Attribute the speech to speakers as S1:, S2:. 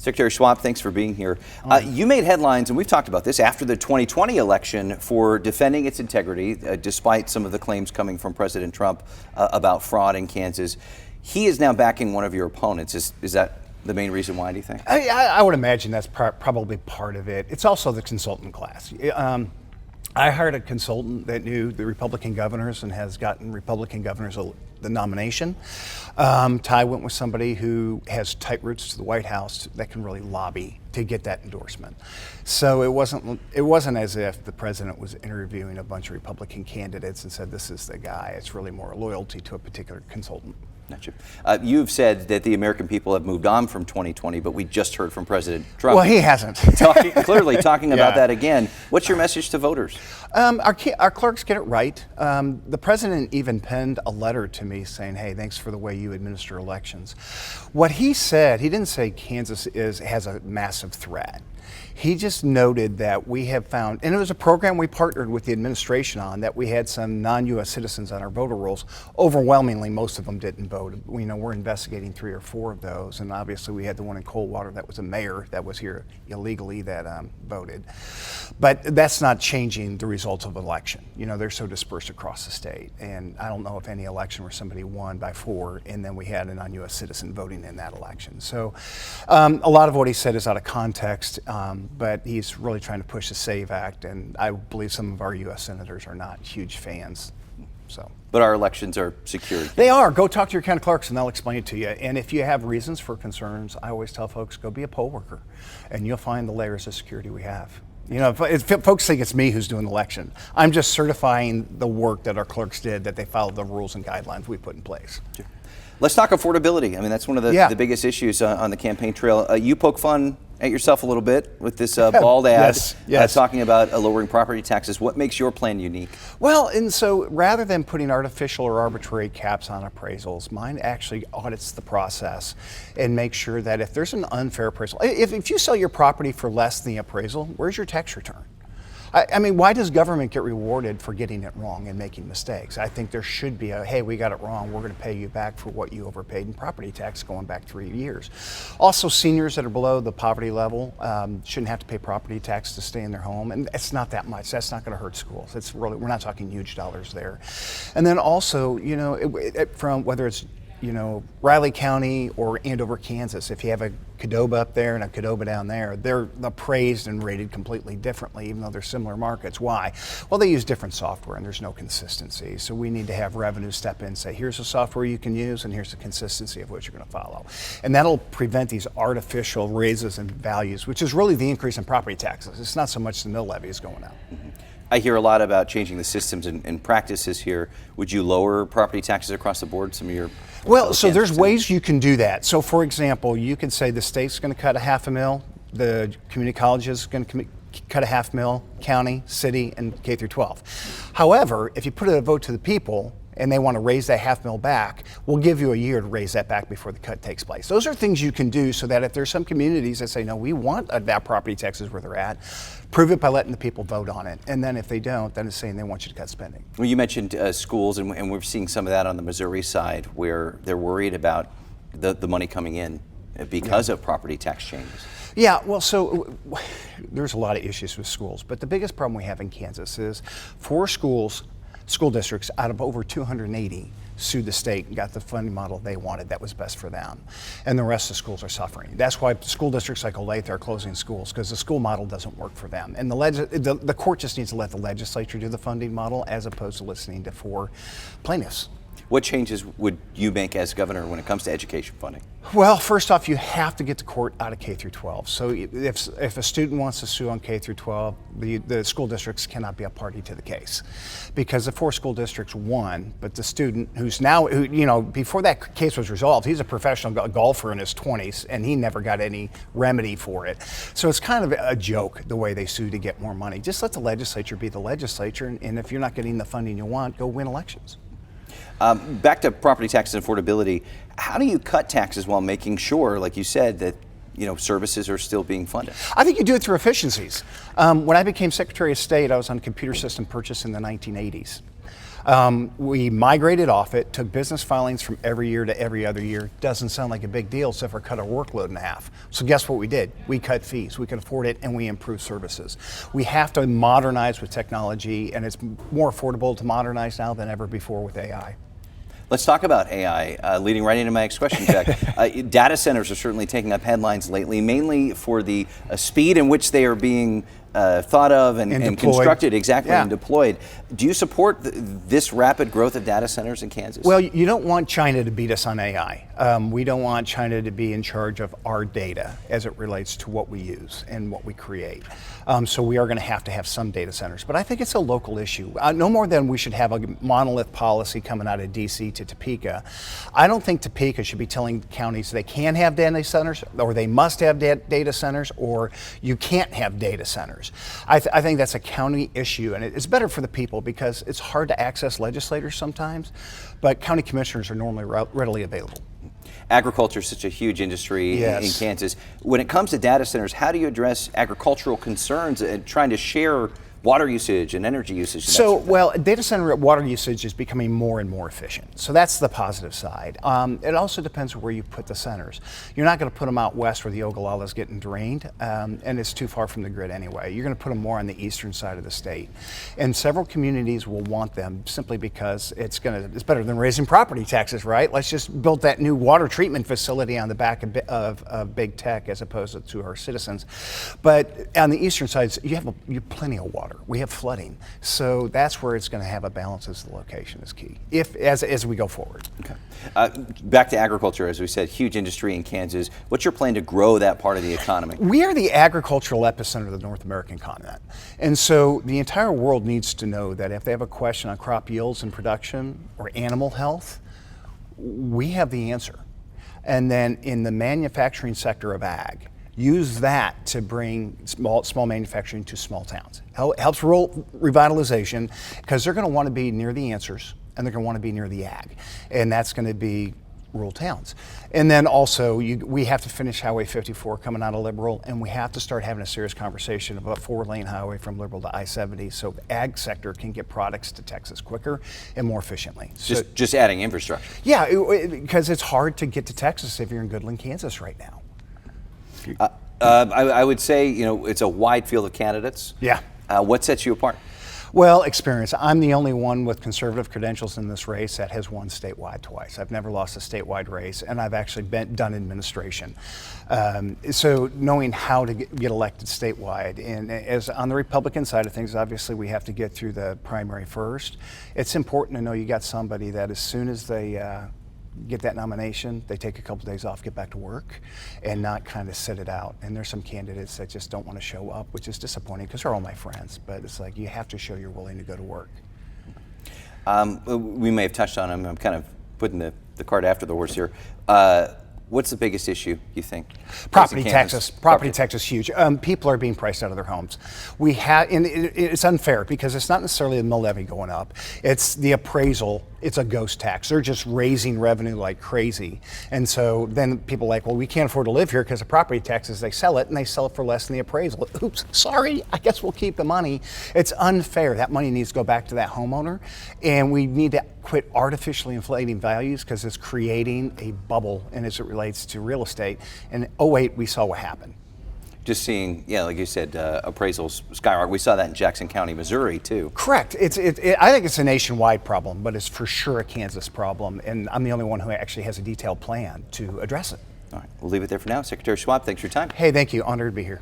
S1: Secretary Schwab, thanks for being here. You made headlines, and we've talked about this, after the 2020 election for defending its integrity, despite some of the claims coming from President Trump about fraud in Kansas. He is now backing one of your opponents. Is that the main reason why, do you think?
S2: I would imagine that's probably part of it. It's also the consultant class. I hired a consultant that knew the Republican governors and has gotten Republican governors the nomination. Ty went with somebody who has tight roots to the White House that can really lobby to get that endorsement. So it wasn't as if the president was interviewing a bunch of Republican candidates and said, this is the guy. It's really more loyalty to a particular consultant.
S1: Gotcha. You've said that the American people have moved on from 2020, but we just heard from President Trump.
S2: Well, he hasn't.
S1: Clearly talking about that again. What's your message to voters?
S2: Our clerks get it right. The president even penned a letter to me saying, hey, thanks for the way you administer elections. What he said, he didn't say Kansas has a massive threat. He just noted that we have found, and it was a program we partnered with the administration on, that we had some non-U.S. citizens on our voter rolls. Overwhelmingly, most of them didn't vote. We're investigating 3 or 4 of those, and obviously we had the one in Coldwater that was a mayor that was here illegally that voted. But that's not changing the results of the election. They're so dispersed across the state, and I don't know if any election where somebody won by 4, and then we had a non-U.S. citizen voting in that election. So a lot of what he said is out of context. But he's really trying to push the SAVE Act, and I believe some of our U.S. senators are not huge fans.
S1: But our elections are secured.
S2: They are. Go talk to your county clerks, and they'll explain it to you. And if you have reasons for concerns, I always tell folks, go be a poll worker, and you'll find the layers of security we have. If folks think it's me who's doing the election, I'm just certifying the work that our clerks did, that they followed the rules and guidelines we put in place.
S1: Sure. Let's talk affordability. I mean, that's one of the biggest issues on the campaign trail. You poke fun at yourself a little bit with this bald ad talking about lowering property taxes. What makes your plan unique?
S2: Well, and so rather than putting artificial or arbitrary caps on appraisals, mine actually audits the process and makes sure that if there's an unfair appraisal, if you sell your property for less than the appraisal, where's your tax return? I mean, why does government get rewarded for getting it wrong and making mistakes? I think there should be hey, we got it wrong. We're going to pay you back for what you overpaid in property tax going back 3 years. Also, seniors that are below the poverty level shouldn't have to pay property tax to stay in their home. And it's not that much. That's not going to hurt schools. It's really, we're not talking huge dollars there. And then also, from whether it's Riley County or Andover, Kansas, if you have a Qdoba up there and a Qdoba down there, they're appraised and rated completely differently, even though they're similar markets. Why? Well, they use different software and there's no consistency. So we need to have revenue step in and say, here's the software you can use and here's the consistency of what you're going to follow. And that'll prevent these artificial raises in values, which is really the increase in property taxes. It's not so much the mill levy is going up.
S1: Mm-hmm. I hear a lot about changing the systems and practices here. Would you lower property taxes across the board? Some of your
S2: so there's ways you can do that. So for example, you could say the state's going to cut $500,000, the community college is going to cut $500,000, county, city, and K through 12. However, if you put a vote to the people and they want to raise that $500,000 back, we'll give you a year to raise that back before the cut takes place. Those are things you can do so that if there's some communities that say, no, we want that property taxes where they're at, prove it by letting the people vote on it. And then if they don't, then it's saying they want you to cut spending.
S1: Well, you mentioned schools, and we're seeing some of that on the Missouri side where they're worried about the money coming in because of property tax changes.
S2: Yeah, well, so there's a lot of issues with schools, but the biggest problem we have in Kansas is 4 school districts out of over 280 sued the state and got the funding model they wanted that was best for them. And the rest of the schools are suffering. That's why school districts like Olathe are closing schools, because the school model doesn't work for them. And the court just needs to let the legislature do the funding model as opposed to listening to 4 plaintiffs.
S1: What changes would you make as governor when it comes to education funding?
S2: Well, first off, you have to get the court out of K through 12. So if a student wants to sue on K through 12, the school districts cannot be a party to the case, because the 4 school districts won, but the student who's now, before that case was resolved, he's a professional golfer in his 20s, and he never got any remedy for it. So it's kind of a joke the way they sue to get more money. Just let the legislature be the legislature, and if you're not getting the funding you want, go win elections.
S1: Back to property taxes and affordability, how do you cut taxes while making sure, like you said, that services are still being funded?
S2: I think you do it through efficiencies. When I became Secretary of State, I was on computer system purchase in the 1980s. We migrated off it, took business filings from every year to every other year. Doesn't sound like a big deal except for cut our workload in half. So guess what we did? We cut fees. We could afford it, and we improved services. We have to modernize with technology, and it's more affordable to modernize now than ever before with AI.
S1: Let's talk about AI, leading right into my next question, Jack. Data centers are certainly taking up headlines lately, mainly for the speed in which they are being thought of and constructed, exactly, and deployed. Do you support this rapid growth of data centers in Kansas?
S2: Well, you don't want China to beat us on AI. We don't want China to be in charge of our data as it relates to what we use and what we create. So we are going to have some data centers. But I think it's a local issue. No more than we should have a monolith policy coming out of DC to Topeka. I don't think Topeka should be telling counties they can have data centers, or they must have data centers, or you can't have data centers. I think that's a county issue, and it's better for the people because it's hard to access legislators sometimes, but county commissioners are normally readily available.
S1: Agriculture is such a huge industry in Kansas. When it comes to data centers, how do you address agricultural concerns and trying to share water usage and energy usage?
S2: So, well, data center water usage is becoming more and more efficient. So that's the positive side. It also depends where you put the centers. You're not going to put them out west where the Ogallala is getting drained, and it's too far from the grid anyway. You're going to put them more on the eastern side of the state. And several communities will want them simply because it's better than raising property taxes, right? Let's just build that new water treatment facility on the back of big tech as opposed to our citizens. But on the eastern sides, you have plenty of water. We have flooding, so that's where it's going to have a balance as the location is key, as we go forward.
S1: Okay. Back to agriculture, as we said, huge industry in Kansas. What's your plan to grow that part of the economy?
S2: We are the agricultural epicenter of the North American continent, and so the entire world needs to know that if they have a question on crop yields and production or animal health, we have the answer. And then in the manufacturing sector of ag, use that to bring small manufacturing to small towns. Helps rural revitalization because they're going to want to be near the answers and they're going to want to be near the ag. And that's going to be rural towns. And then also we have to finish Highway 54 coming out of Liberal, and we have to start having a serious conversation about a 4-lane highway from Liberal to I-70 so the ag sector can get products to Texas quicker and more efficiently.
S1: Just adding infrastructure.
S2: Yeah, because it's hard to get to Texas if you're in Goodland, Kansas right now.
S1: I would say, it's a wide field of candidates.
S2: Yeah.
S1: What sets you apart?
S2: Well, experience. I'm the only one with conservative credentials in this race that has won statewide twice. I've never lost a statewide race, and I've actually done administration. So knowing how to get elected statewide, and as on the Republican side of things, obviously we have to get through the primary first. It's important to know you got somebody that as soon as they get that nomination, they take a couple days off, get back to work, and not kind of sit it out. And there's some candidates that just don't want to show up, which is disappointing because they're all my friends. But it's like you have to show you're willing to go to work.
S1: We may have touched on them. I'm kind of putting the cart after the horse here. What's the biggest issue, you think?
S2: Property taxes. Property tax is huge. People are being priced out of their homes. And it's unfair because it's not necessarily the mill levy going up. It's the appraisal. It's a ghost tax. They're just raising revenue like crazy. And so then people are like, well, we can't afford to live here because of property taxes. They sell it, and they sell it for less than the appraisal. Oops, sorry, I guess we'll keep the money. It's unfair. That money needs to go back to that homeowner. And we need to quit artificially inflating values because it's creating a bubble and as it relates to real estate. And in 2008, we saw what happened.
S1: Just seeing, like you said, appraisals skyrocket. We saw that in Jackson County, Missouri, too.
S2: Correct. I think it's a nationwide problem, but it's for sure a Kansas problem, and I'm the only one who actually has a detailed plan to address it.
S1: All right, we'll leave it there for now. Secretary Schwab, thanks for your time.
S2: Hey, thank you. Honored to be here.